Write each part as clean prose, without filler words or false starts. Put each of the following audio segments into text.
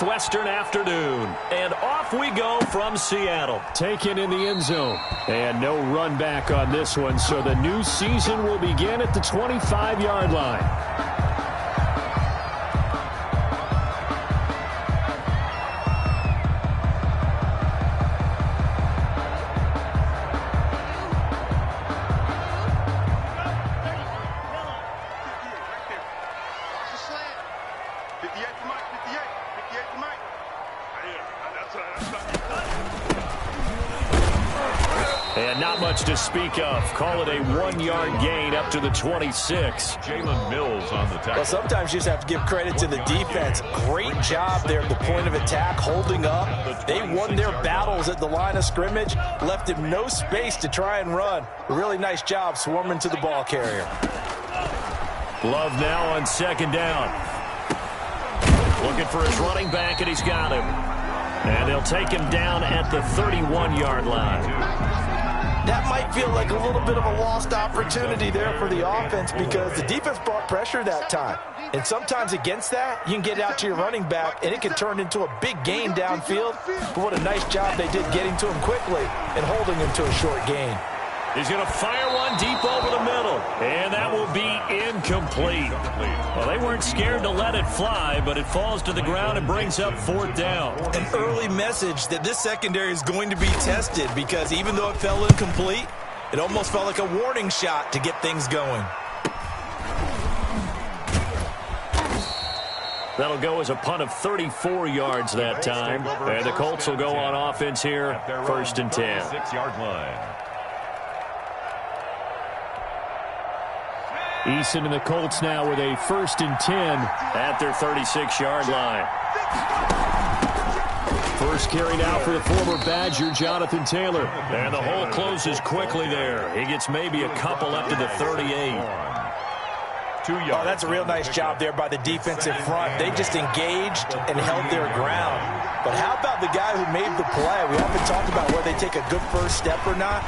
Northwestern afternoon. And off we go from Seattle. Taken in the end zone. And no run back on this one, so the new season will begin at the 25-yard line. And not much to speak of. Call it a 1-yard gain up to the 26. Jalen Mills on the tackle. Well, sometimes you just have to give credit to the defense. Great job there at the point of attack, holding up. They won their battles at the line of scrimmage, left him no space to try and run. A really nice job swarming to the ball carrier. Love now on second down. Looking for his running back, and he's got him. And they'll take him down at the 31-yard line. That might feel like a little bit of a lost opportunity there for the offense because the defense brought pressure that time. And sometimes against that, you can get out to your running back, and it can turn into a big gain downfield. But what a nice job they did getting to him quickly and holding him to a short gain. He's going to fire one deep over the middle, and that will be incomplete. Well, they weren't scared to let it fly, but it falls to the ground and brings up fourth down. An early message that this secondary is going to be tested because even though it fell incomplete, it almost felt like a warning shot to get things going. That'll go as a punt of 34 yards that time. And the Colts will go on offense here, first and 10. 6-yard line. Eason and the Colts now with a first and 10 at their 36-yard line. First carry now for the former Badger, Jonathan Taylor. And the hole closes quickly there. He gets maybe a couple up to the 38. 2 yards. Oh, that's a real nice job there by the defensive front. They just engaged and held their ground. But how about the guy who made the play? We often talk about whether they take a good first step or not.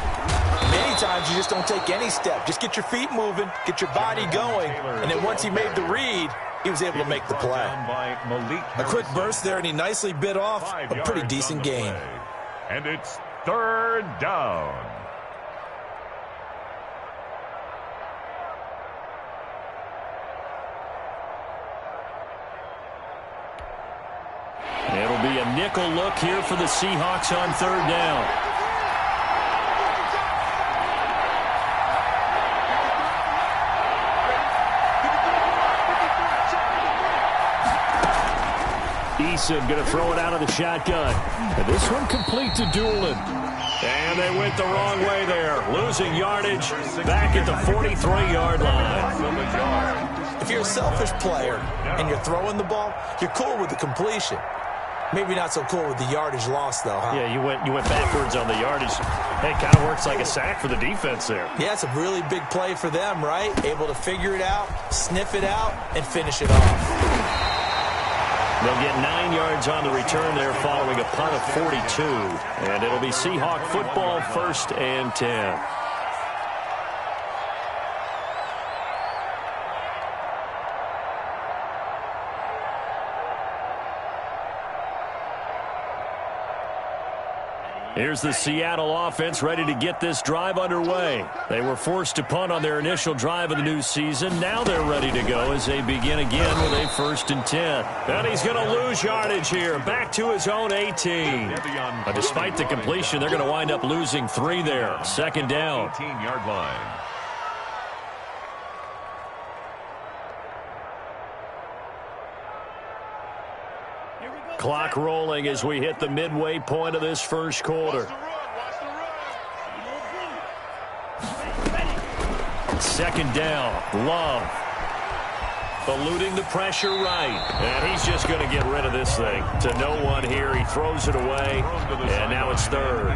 Many times you just don't take any step. Just get your feet moving, get your body going, and then once he made the read, he was able to make the play. A quick burst there, and he nicely bit off a pretty decent gain. And it's third down. It'll be a nickel look here for the Seahawks on third down. Eason going to throw it out of the shotgun. And this one complete to Doolin. And they went the wrong way there. Losing yardage back at the 43-yard line. If you're a selfish player and you're throwing the ball, you're cool with the completion. Maybe not so cool with the yardage loss, though, huh? Yeah, you went backwards on the yardage. It kind of works like a sack for the defense there. Yeah, it's a really big play for them, right? Able to figure it out, sniff it out, and finish it off. They'll get 9 yards on the return there following a punt of 42. And it'll be Seahawk football, first and 10. Here's the Seattle offense ready to get this drive underway. They were forced to punt on their initial drive of the new season. Now they're ready to go as they begin again with a first and 10. And he's going to lose yardage here, back to his own 18. But despite the completion, they're going to wind up losing 3 there. Second down. 18-yard line. Clock rolling as we hit the midway point of this first quarter. Second down, Love. Eluding the pressure right. And he's just going to get rid of this thing. To no one here, he throws it away. And now it's third.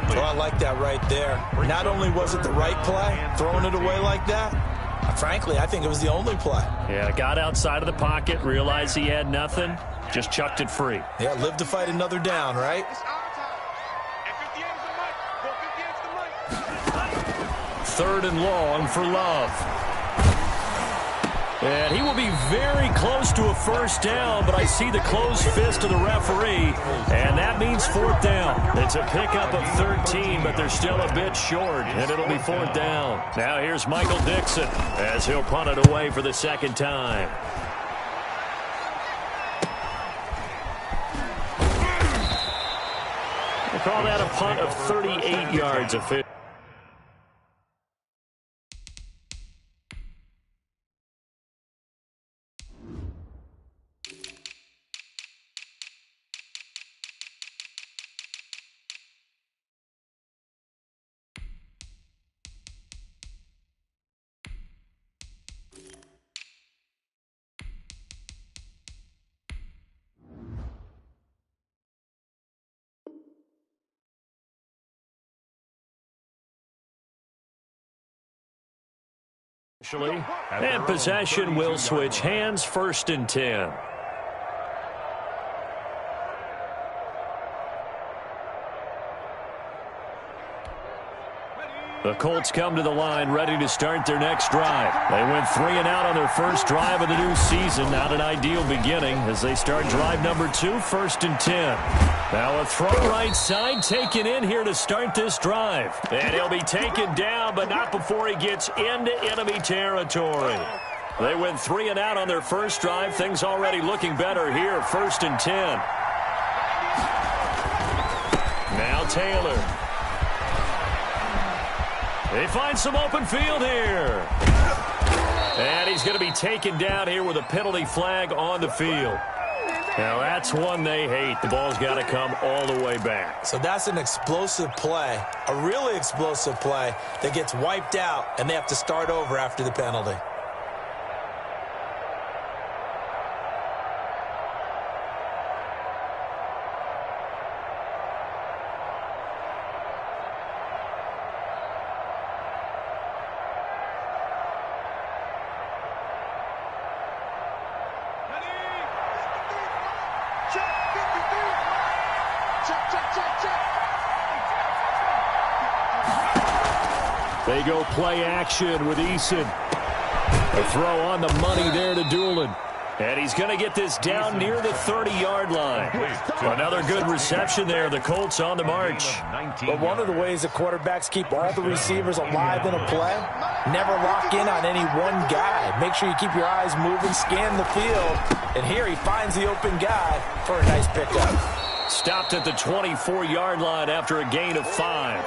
Well, I like that right there. Not only was it the right play, throwing it away like that, frankly, I think it was the only play. Yeah, got outside of the pocket, realized he had nothing. Just chucked it free. Yeah, live to fight another down, right? Third and long for Love. And he will be very close to a first down, but I see the closed fist of the referee, and that means fourth down. It's a pickup of 13, but they're still a bit short, and it'll be fourth down. Now here's Michael Dixon as he'll punt it away for the second time. We'll call that a punt of 38 yards officially. And possession will switch hands, 1st and 10. The Colts come to the line ready to start their next drive. They went 3 and out on their first drive of the new season. Not an ideal beginning as they start drive number 2, 1st and 10. Now a throw right side taken in here to start this drive. And he'll be taken down, but not before he gets into enemy territory. They went 3 and out on their first drive. Things already looking better here, 1st and 10. Now Taylor. They find some open field here. And he's going to be taken down here with a penalty flag on the field. Now that's one they hate. The ball's got to come all the way back. So that's an explosive play, a really explosive play that gets wiped out, and they have to start over after the penalty. They go play action with Eason. A throw on the money there to Doolin. And he's going to get this down near the 30-yard line. Another good reception there. The Colts on the march. But one of the ways the quarterbacks keep all the receivers alive in a play, never lock in on any one guy. Make sure you keep your eyes moving, scan the field. And here he finds the open guy for a nice pickup. Stopped at the 24-yard line after a gain of 5.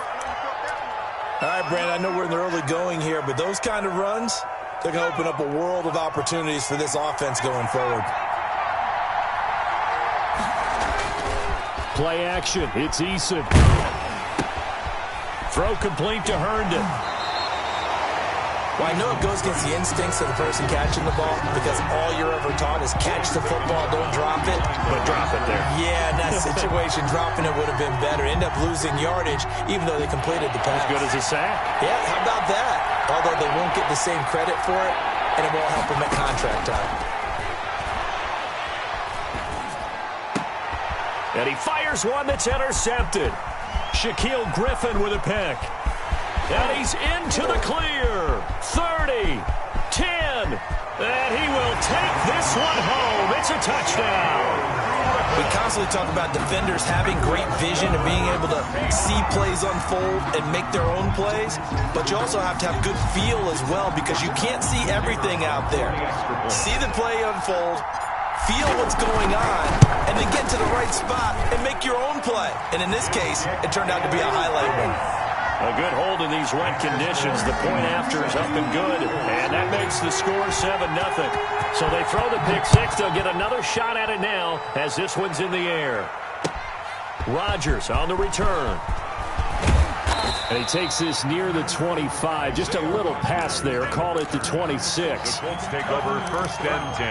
All right, Brandon, I know we're in the early going here, but those kind of runs, they're going to open up a world of opportunities for this offense going forward. Play action. It's Eason. Throw complete to Herndon. Well, I know it goes against the instincts of the person catching the ball because all you're ever taught is catch the football, don't drop it. But drop it there. Yeah, in that situation, dropping it would have been better. End up losing yardage, even though they completed the pass. As good as a sack. Yeah, how about that? Although they won't get the same credit for it, and it won't help them at contract time. And he fires one that's intercepted. Shaquille Griffin with a pick. And he's into the clear. 30, 10. And he will take this one home. It's a touchdown. We constantly talk about defenders having great vision and being able to see plays unfold and make their own plays. But you also have to have good feel as well because you can't see everything out there. See the play unfold, feel what's going on, and then get to the right spot and make your own play. And in this case, it turned out to be a highlight win. A good hold in these wet conditions. The point after is up and good. And that makes the score 7-0. So they throw the pick six. They'll get another shot at it now as this one's in the air. Rodgers on the return. And he takes this near the 25. Just a little pass there. Call it the 26. The Colts take over 1st and 10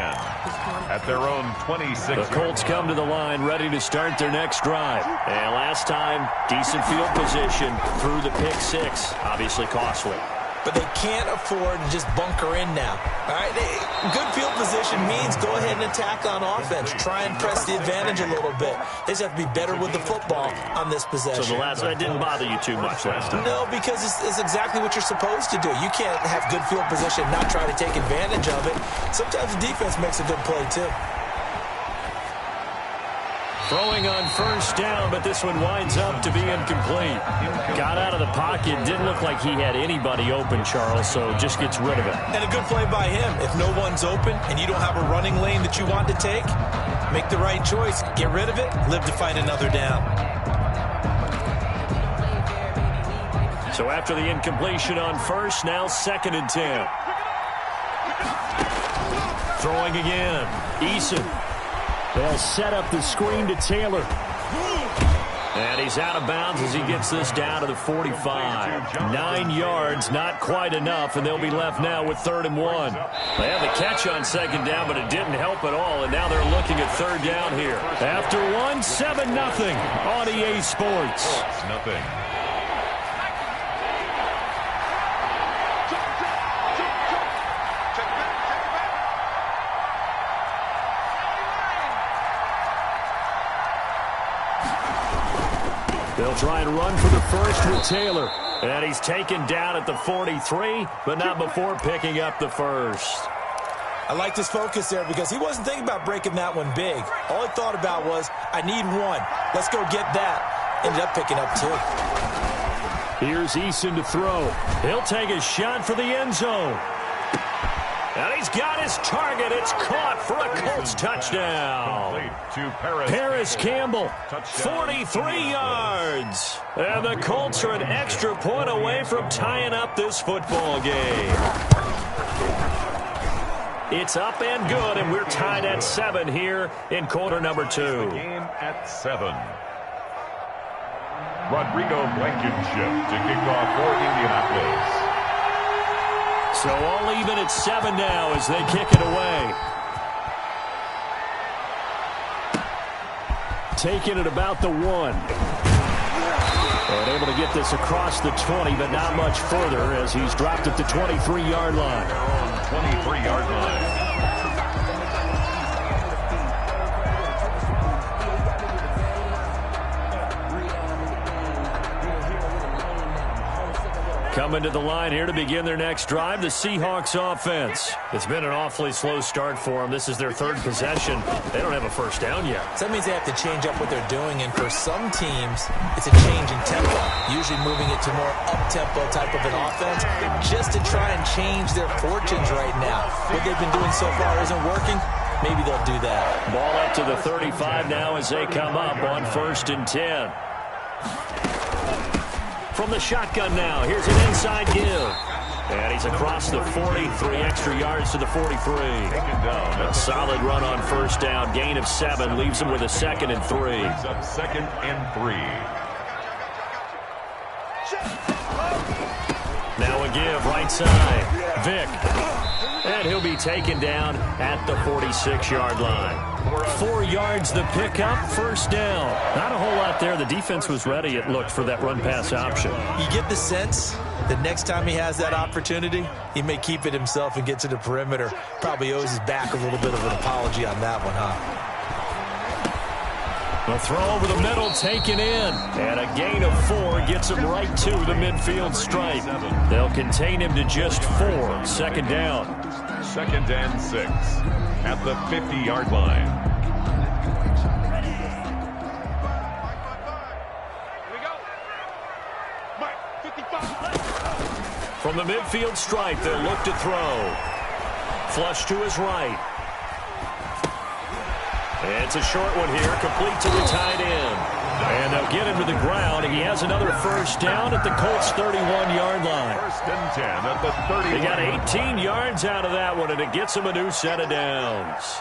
at their own 26. The Colts come to the line ready to start their next drive. And last time, decent field position through the pick six. Obviously costly. but they can't afford to just bunker in now. All right, good field position means go ahead and attack on offense. Try and press the advantage a little bit. They just have to be better with the football on this possession. So the last one didn't bother you too much last time? No, because it's exactly what you're supposed to do. You can't have good field position and not try to take advantage of it. Sometimes the defense makes a good play, too. Throwing on first down, but this one winds up to be incomplete. Got out of the pocket. Didn't look like he had anybody open, Charles, so just gets rid of it. And a good play by him. If no one's open and you don't have a running lane that you want to take, make the right choice. Get rid of it. Live to fight another down. So after the incompletion on first, now 2nd and 10. Throwing again. Eason. They'll set up the screen to Taylor. And he's out of bounds as he gets this down to the 45. 9 yards, not quite enough, and they'll be left now with 3rd and 1. They had the catch on 2nd down, but it didn't help at all, and now they're looking at 3rd down here. After 1, 7-0 on EA Sports. Nothing. They'll try and run for the first with Taylor. And he's taken down at the 43, but not before picking up the first. I liked his focus there because he wasn't thinking about breaking that one big. All he thought about was, I need one. Let's go get that. Ended up picking up 2. Here's Eason to throw. He'll take a shot for the end zone. And he's got his target. It's caught for a Colts touchdown. To Paris Campbell, 43 yards. And the Colts are an extra point away from tying up this football game. It's up and good, and we're tied at 7 here in quarter number 2. Game at 7. Rodrigo Blankenship to kick off for Indianapolis. So all even at 7 now as they kick it away. Taking it about the 1. And able to get this across the 20, but not much further as he's dropped at the 23-yard line. 23-yard line. Coming to the line here to begin their next drive, the Seahawks offense. It's been an awfully slow start for them. This is their 3rd possession. They don't have a first down yet. So that means they have to change up what they're doing, and for some teams, it's a change in tempo, usually moving it to more up-tempo type of an offense, just to try and change their fortunes right now. What they've been doing so far isn't working. Maybe they'll do that. Ball up to the 35 now as they come up on 1st and 10. From the shotgun now, here's an inside give. And he's across the 40, 3 extra yards to the 43. A solid run on first down, gain of 7, leaves him with a 2nd and 3. Brings up 2nd and 3. Now a give, right side, Vick. And he'll be taken down at the 46-yard line. 4 yards the pickup, first down. Not a whole lot there. The defense was ready, it looked, for that run-pass option. You get the sense that next time he has that opportunity, he may keep it himself and get to the perimeter. Probably owes his back a little bit of an apology on that one, huh? The throw over the middle, taken in. And a gain of 4 gets him right to the midfield stripe. They'll contain him to just 4. 2nd down. 2nd and 6 at the 50-yard line. From the midfield stripe, they'll look to throw. Flush to his right. It's a short one here, complete to the tight end. And they'll get him to the ground, and he has another first down at the Colts' 31-yard line. 1st and 10 at the 30. They got 18 yards out of that one, and it gets him a new set of downs.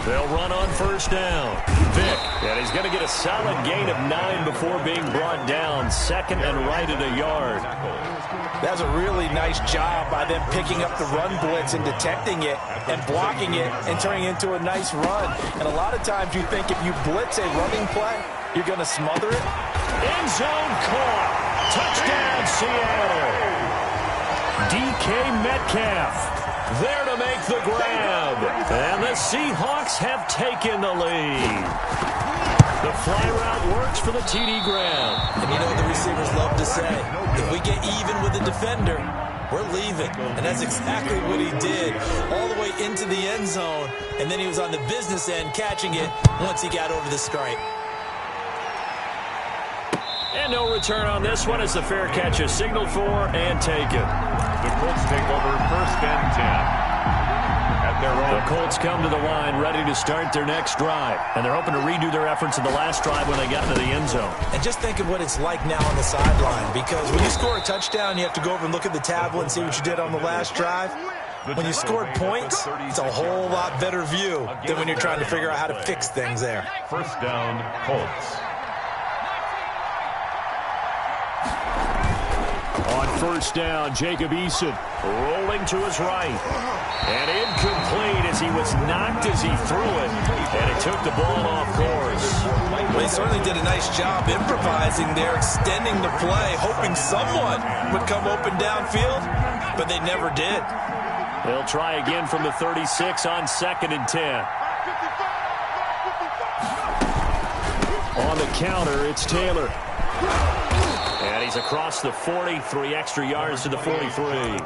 They'll run on first down. Vick, and he's going to get a solid gain of 9 before being brought down. 2nd and right at a yard. That's a really nice job by them picking up the run blitz and detecting it and blocking it and turning it into a nice run. And a lot of times you think if you blitz a running play, you're going to smother it. End zone caught. Touchdown, Seattle. DK Metcalf there to make the grab. And the Seahawks have taken the lead. The fly route works for the TD grab. And you know what the receivers love to say? If we get even with the defender, we're leaving. And that's exactly what he did, all the way into the end zone. And then he was on the business end catching it once he got over the stripe. And no return on this one as the fair catch is signaled for and taken. The Colts take over 1st and 10. At their own. The Colts come to the line ready to start their next drive. And they're hoping to redo their efforts in the last drive when they got into the end zone. And just think of what it's like now on the sideline. Because when you score a touchdown, you have to go over and look at the tablet and see what you did on the last drive. When you scored points, it's a whole lot better view than when you're trying to figure out how to fix things there. 1st down, Colts. On 1st down, Jacob Eason Rolling to his right. And incomplete as he was knocked as he threw it. And it took the ball off course. Well, he certainly did a nice job improvising there, extending the play, hoping someone would come open downfield, but they never did. They'll try again from the 36 on 2nd and 10. on the counter. It's Taylor. And he's across the 40, 3 extra yards to the 43.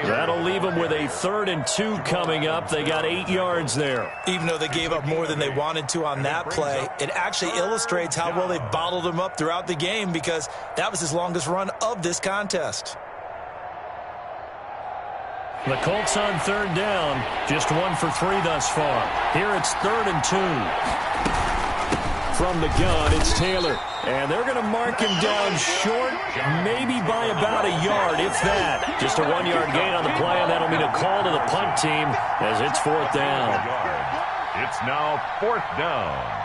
That'll leave them with a 3rd and 2 coming up. They got 8 yards there. Even though they gave up more than they wanted to on that play, it actually illustrates how well they bottled him up throughout the game, because that was his longest run of this contest. The Colts on 3rd down, just 1 for 3 thus far. Here it's 3rd and 2. From the gun, it's Taylor. And they're going to mark him down short, maybe by about a yard, if that. Just a 1-yard gain on the play, and that'll mean a call to the punt team as it's 4th down. It's now 4th down.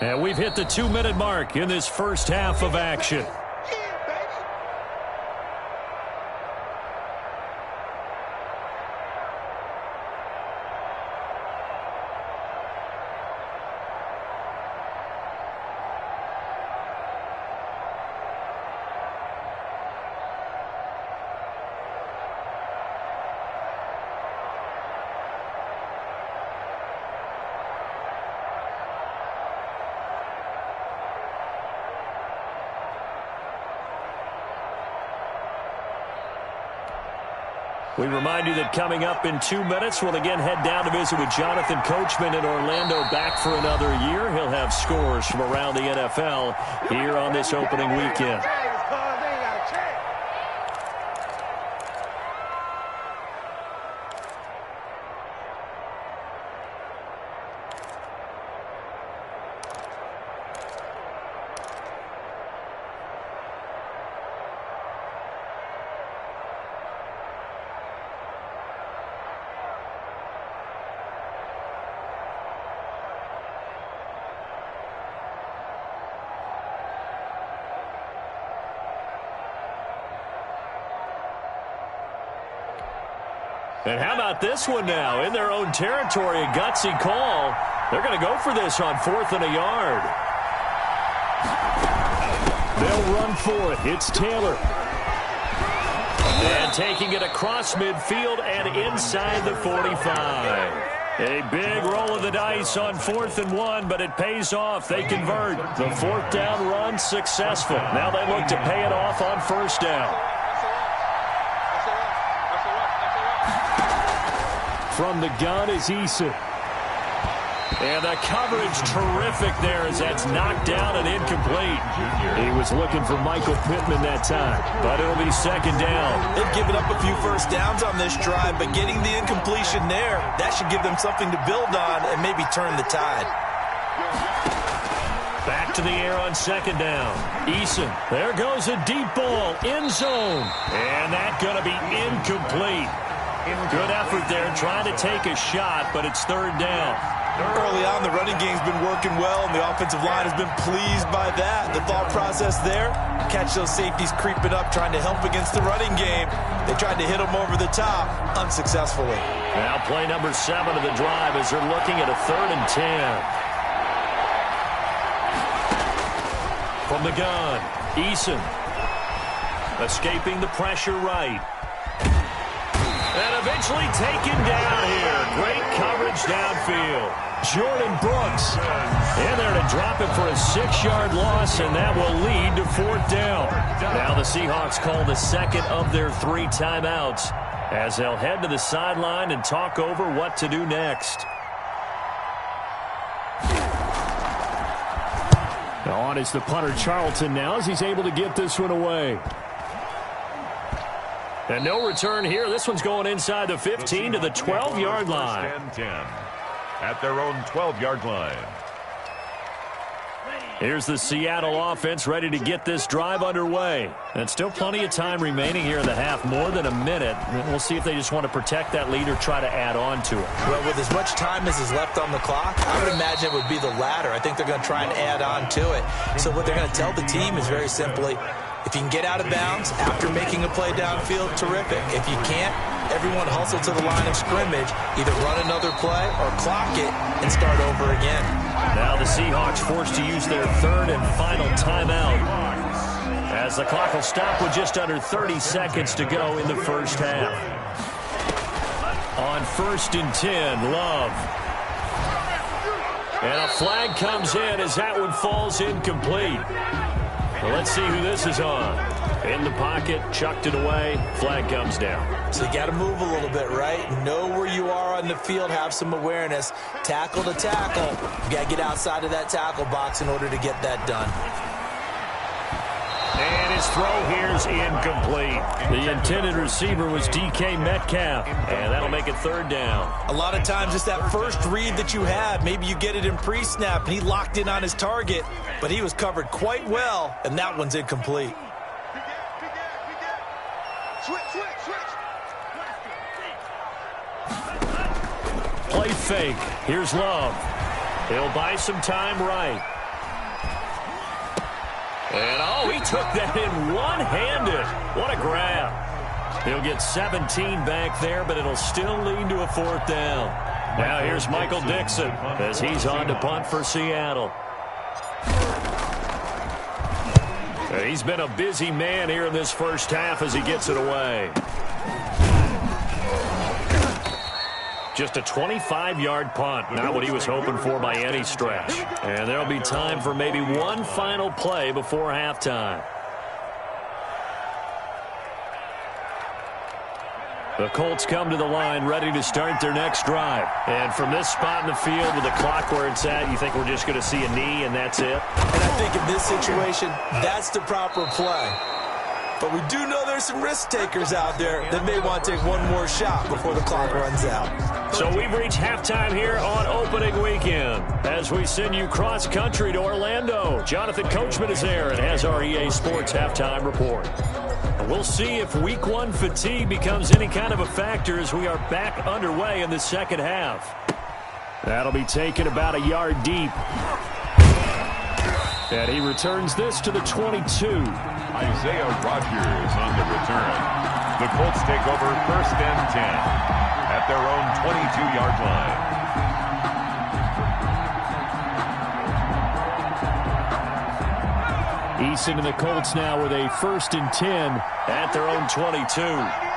And we've hit the 2-minute mark in this first half of action. We remind you that coming up in 2 minutes, we'll again head down to visit with Jonathan Coachman in Orlando, back for another year. He'll have scores from around the NFL here on this opening weekend. And how about this one now? In their own territory, a gutsy call. They're going to go for this on 4th and a yard. They'll run for it. It's Taylor. And taking it across midfield and inside the 45. A big roll of the dice on 4th and 1, but it pays off. They convert. The 4th down run successful. Now they look to pay it off on 1st down. From the gun is Eason. And the coverage terrific there as that's knocked down and incomplete. He was looking for Michael Pittman that time. But it'll be 2nd down. They've given up a few first downs on this drive, but getting the incompletion there, that should give them something to build on and maybe turn the tide. Back to the air on 2nd down. Eason, there goes a deep ball, end zone. And that's going to be incomplete. Good effort there trying to take a shot, but it's 3rd down. Early on, the running game's been working well, and the offensive line has been pleased by that. The thought process there, catch those safeties creeping up, trying to help against the running game. They tried to hit them over the top, unsuccessfully. Now play number 7 of the drive as they're looking at a 3rd and 10. From the gun, Eason. Escaping the pressure right. And eventually taken down here. Great coverage downfield. Jordan Brooks in there to drop it for a 6-yard loss, and that will lead to 4th down. Now the Seahawks call the second of their 3 timeouts as they'll head to the sideline and talk over what to do next. On is the punter Charlton now as he's able to get this one away. And no return here. This one's going inside the 15 to the 12-yard line. 10 at their own 12-yard line. Here's the Seattle offense ready to get this drive underway. And still plenty of time remaining here in the half, more than a minute. We'll see if they just want to protect that lead or try to add on to it. Well, with as much time as is left on the clock, I would imagine it would be the latter. I think they're going to try and add on to it. So what they're going to tell the team is very simply, if you can get out of bounds after making a play downfield, terrific. If you can't, everyone hustle to the line of scrimmage, either run another play or clock it and start over again. Now the Seahawks forced to use their 3rd and final timeout as the clock will stop with just under 30 seconds to go in the first half. On 1st and 10, Love. And a flag comes in as that one falls incomplete. Well, let's see who this is on. In the pocket, chucked it away, flag comes down. So you got to move a little bit, right? Know where you are on the field, have some awareness. Tackle to tackle. You got to get outside of that tackle box in order to get that done. And his throw here's incomplete. The intended receiver was DK Metcalf, and that'll make it 3rd down. A lot of times it's that first read that you have. Maybe you get it in pre-snap, and he locked in on his target, but he was covered quite well, and that one's incomplete. Play fake. Here's Love. He'll buy some time right. And, oh, he took that in one-handed. What a grab. He'll get 17 back there, but it'll still lead to a 4th down. Now here's Michael Dixon as he's on to punt for Seattle. And he's been a busy man here in this first half as he gets it away. Just a 25-yard punt, not what he was hoping for by any stretch. And there'll be time for maybe one final play before halftime. The Colts come to the line ready to start their next drive. And from this spot in the field with the clock where it's at, you think we're just going to see a knee and that's it? And I think in this situation, that's the proper play. But we do know there's some risk takers out there that may want to take one more shot before the clock runs out. So we've reached halftime here on opening weekend as we send you cross-country to Orlando. Jonathan Coachman is there and has our EA Sports halftime report. And we'll see if Week 1 fatigue becomes any kind of a factor as we are back underway in the second half. That'll be taken about a yard deep. And he returns this to the 22. Isaiah Rodgers on the return. The Colts take over 1st and 10 at their own 22-yard line. Eason and the Colts now with a 1st and 10 at their own 22.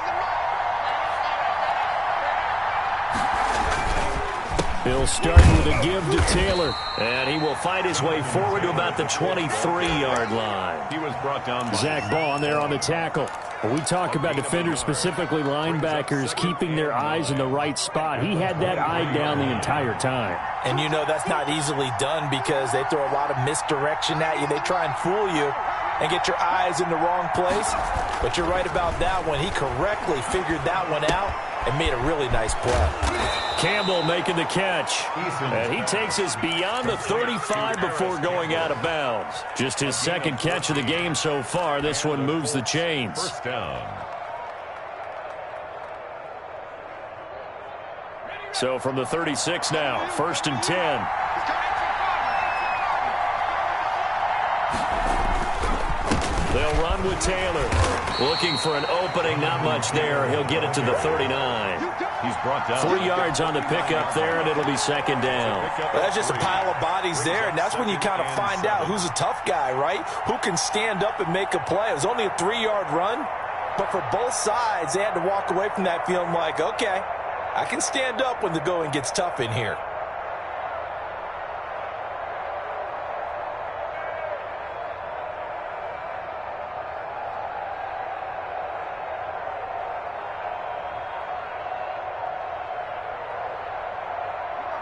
He'll start with a give to Taylor. And he will fight his way forward to about the 23-yard line. He was brought down by Zach Baugh there on the tackle. When we talk about defenders, specifically linebackers, keeping their eyes in the right spot, he had that eye down the entire time. And you know that's not easily done because they throw a lot of misdirection at you. They try and fool you and get your eyes in the wrong place. But you're right about that one. He correctly figured that one out and made a really nice play. Campbell making the catch. And he takes us beyond the 35 before going out of bounds. Just his second catch of the game so far. This one moves the chains. 1st down. So from the 36 now, 1st and 10. They'll run with Taylor. Looking for an opening, not much there. He'll get it to the 39. He's brought down 3 yards on the pickup there, and it'll be 2nd down. That's just a pile of bodies there, and that's when you kind of find out who's a tough guy, right? Who can stand up and make a play. It was only a 3-yard run, but for both sides, they had to walk away from that feeling like, okay, I can stand up when the going gets tough in here.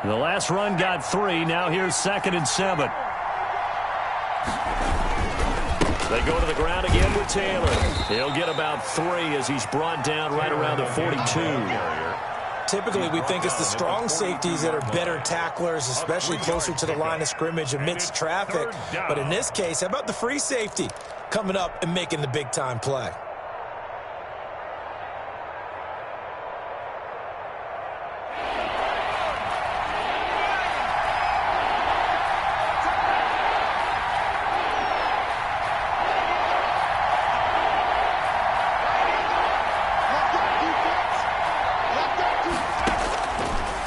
The last run got 3. Now here's 2nd and 7. They go to the ground again with Taylor. He'll get about 3 as he's brought down right around the 42. Typically, we think it's the strong safeties that are better tacklers, especially closer to the line of scrimmage amidst traffic. But in this case, how about the free safety coming up and making the big-time play?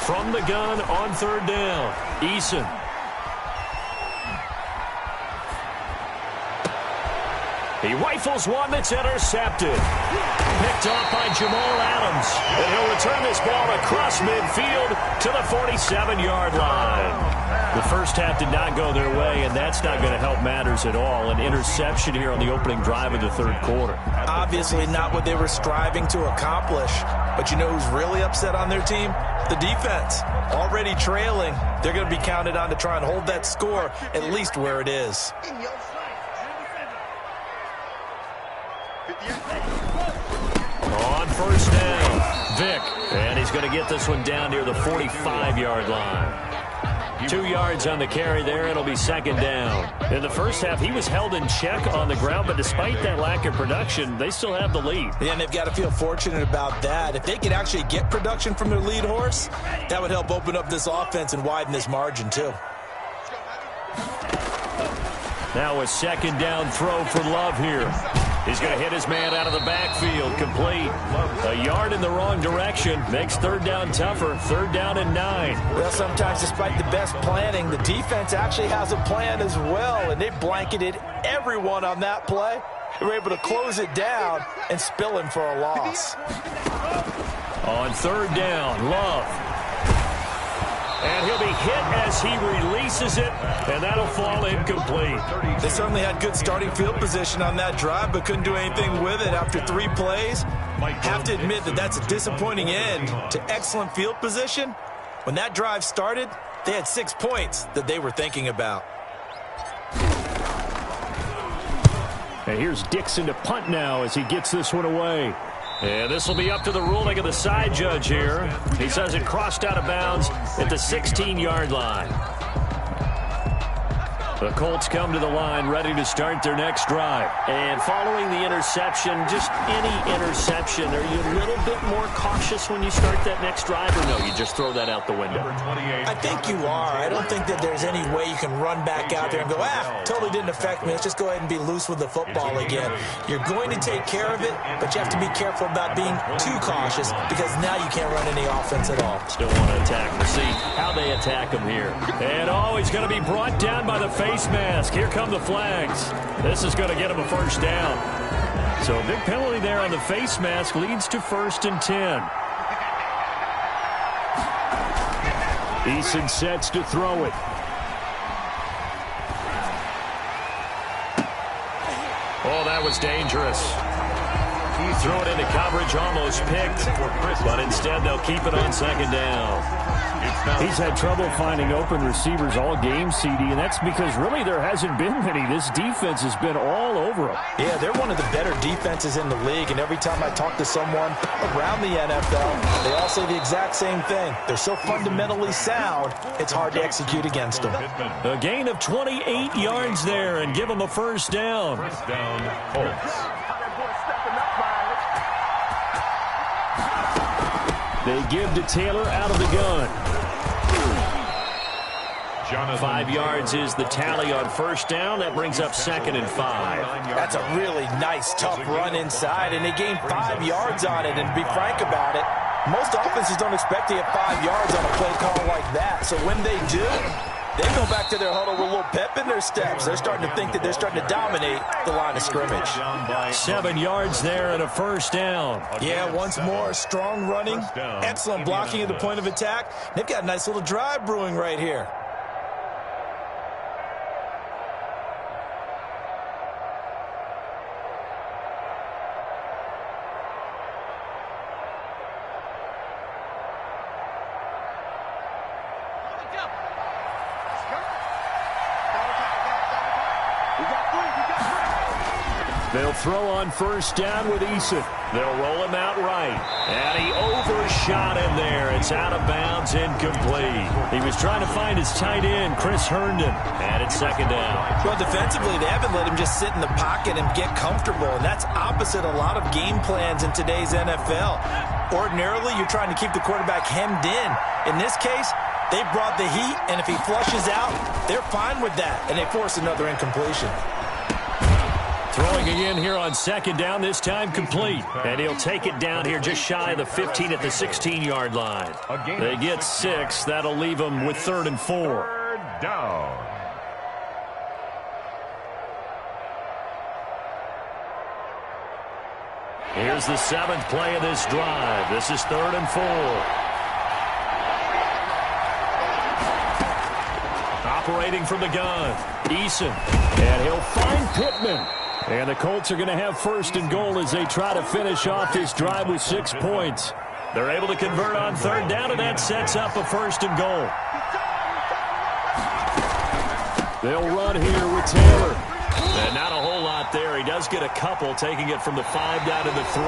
From the gun on 3rd down, Eason. He rifles one that's intercepted. Picked off by Jamal Adams. And he'll return this ball across midfield to the 47-yard line. The first half did not go their way, and that's not going to help matters at all. An interception here on the opening drive of the 3rd quarter. Obviously not what they were striving to accomplish. But you know who's really upset on their team? The defense. Already trailing. They're going to be counted on to try and hold that score at least where it is. On 1st down, Vick. And he's going to get this one down near the 45-yard line. 2 yards on the carry there. It'll be 2nd down. In the first half, he was held in check on the ground, but despite that lack of production, they still have the lead. Yeah, and they've got to feel fortunate about that. If they could actually get production from their lead horse, that would help open up this offense and widen this margin, too. Now a 2nd down throw for Love here. He's going to hit his man out of the backfield, complete. A yard in the wrong direction makes 3rd down tougher. 3rd down and 9. Well, sometimes despite the best planning, the defense actually has a plan as well, and they blanketed everyone on that play. They were able to close it down and spill him for a loss. On 3rd down, Love. And he'll be hit as he releases it, and that'll fall incomplete. They certainly had good starting field position on that drive, but couldn't do anything with it after 3 plays. Have to admit that that's a disappointing end to excellent field position. When that drive started, they had 6 points that they were thinking about. And here's Dixon to punt now as he gets this one away. And this will be up to the ruling of the side judge here. He says it crossed out of bounds at the 16-yard line. The Colts come to the line ready to start their next drive. And following the interception, just any interception, are you a little bit more cautious when you start that next drive, or no, you just throw that out the window? I think you are. I don't think that there's any way you can run back out there and go, totally didn't affect me. Let's just go ahead and be loose with the football again. You're going to take care of it, but you have to be careful about being too cautious because now you can't run any offense at all. Still want to attack. We'll see how they attack him here. And he's going to be brought down by the face mask. Here come the flags. This is going to get him a 1st down. So a big penalty there on the face mask leads to 1st and 10. Eason sets to throw it. Oh, that was dangerous. Threw it into coverage, almost picked, but instead they'll keep it on 2nd down. He's had trouble finding open receivers all game, CD, and that's because really there hasn't been many. This defense has been all over him. Yeah, they're one of the better defenses in the league, and every time I talk to someone around the NFL, they all say the exact same thing. They're so fundamentally sound, it's hard to execute against them. A gain of 28 yards there and give them a 1st down. 1st down, Colts. They give to Taylor out of the gun. 5 yards is the tally on first down. That brings up 2nd and 5. That's a really nice, tough run inside, and they gained 5 yards on it. And to be frank about it, most offenses don't expect to get 5 yards on a play call like that. So when they do, they go back to their huddle with a little pep in their steps. They're starting to think that they're starting to dominate the line of scrimmage. 7 yards there and a first down. Yeah, once more, strong running, excellent blocking at the point of attack. They've got a nice little drive brewing right here. They'll throw on first down with Eason. They'll roll him out right. And he overshot him there. It's out of bounds, incomplete. He was trying to find his tight end, Chris Herndon. And it's 2nd down. Well, defensively, they haven't let him just sit in the pocket and get comfortable. And that's opposite a lot of game plans in today's NFL. Ordinarily, you're trying to keep the quarterback hemmed in. In this case, they brought the heat, and if he flushes out, they're fine with that. And they force another incompletion. Throwing again here on 2nd down, this time complete. And he'll take it down here just shy of the 15 at the 16-yard line. They get 6. That'll leave them with 3rd and 4. 3rd down. Here's the 7th play of this drive. This is 3rd and 4. Operating from the gun, Eason. And he'll find Pittman. And the Colts are going to have 1st and goal as they try to finish off this drive with 6 points. They're able to convert on 3rd down, and that sets up a 1st and goal. They'll run here with Taylor. And not a whole lot there. He does get a couple, taking it from the 5 down to the 3.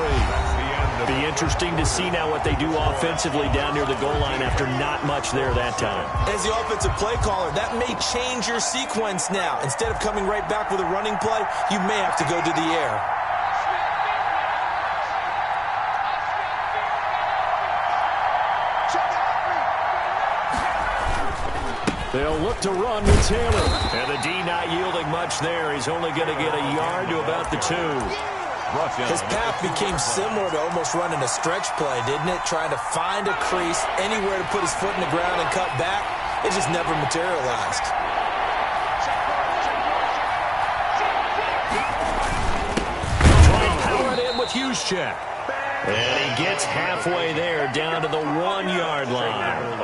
Be interesting to see now what they do offensively down near the goal line after not much there that time. As the offensive play caller, that may change your sequence now. Instead of coming right back with a running play, you may have to go to the air. They'll look to run with Taylor. And the D not yielding much there. He's only going to get a yard to about the 2. His path became similar to almost running a stretch play, didn't it? Trying to find a crease, anywhere to put his foot in the ground and cut back. It just never materialized. Try and power it in with Juszczyk. And he gets halfway there, down to the 1-yard line.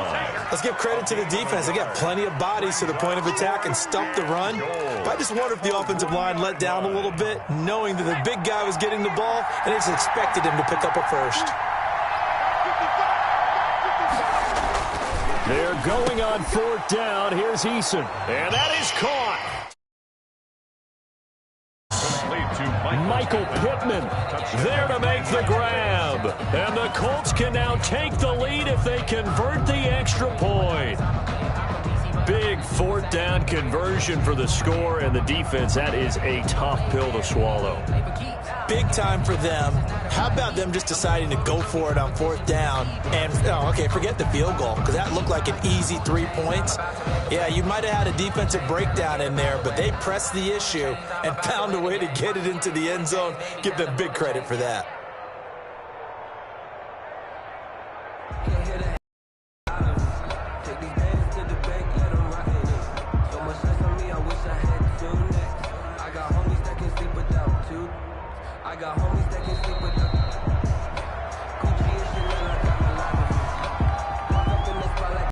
Let's give credit to the defense. They got plenty of bodies to the point of attack and stuffed the run. But I just wonder if the offensive line let down a little bit, knowing that the big guy was getting the ball, and it's expected him to pick up a first. They're going on 4th down. Here's Eason. And that is caught. Michael Pittman there to make the grab. And the Colts can now take the lead if they convert the extra point. Big 4th down conversion for the score, and the defense, that is a tough pill to swallow. Big time for them. How about them just deciding to go for it on 4th down? And, okay, forget the field goal, because that looked like an easy 3 points. Yeah, you might have had a defensive breakdown in there, but they pressed the issue and found a way to get it into the end zone. Give them big credit for that.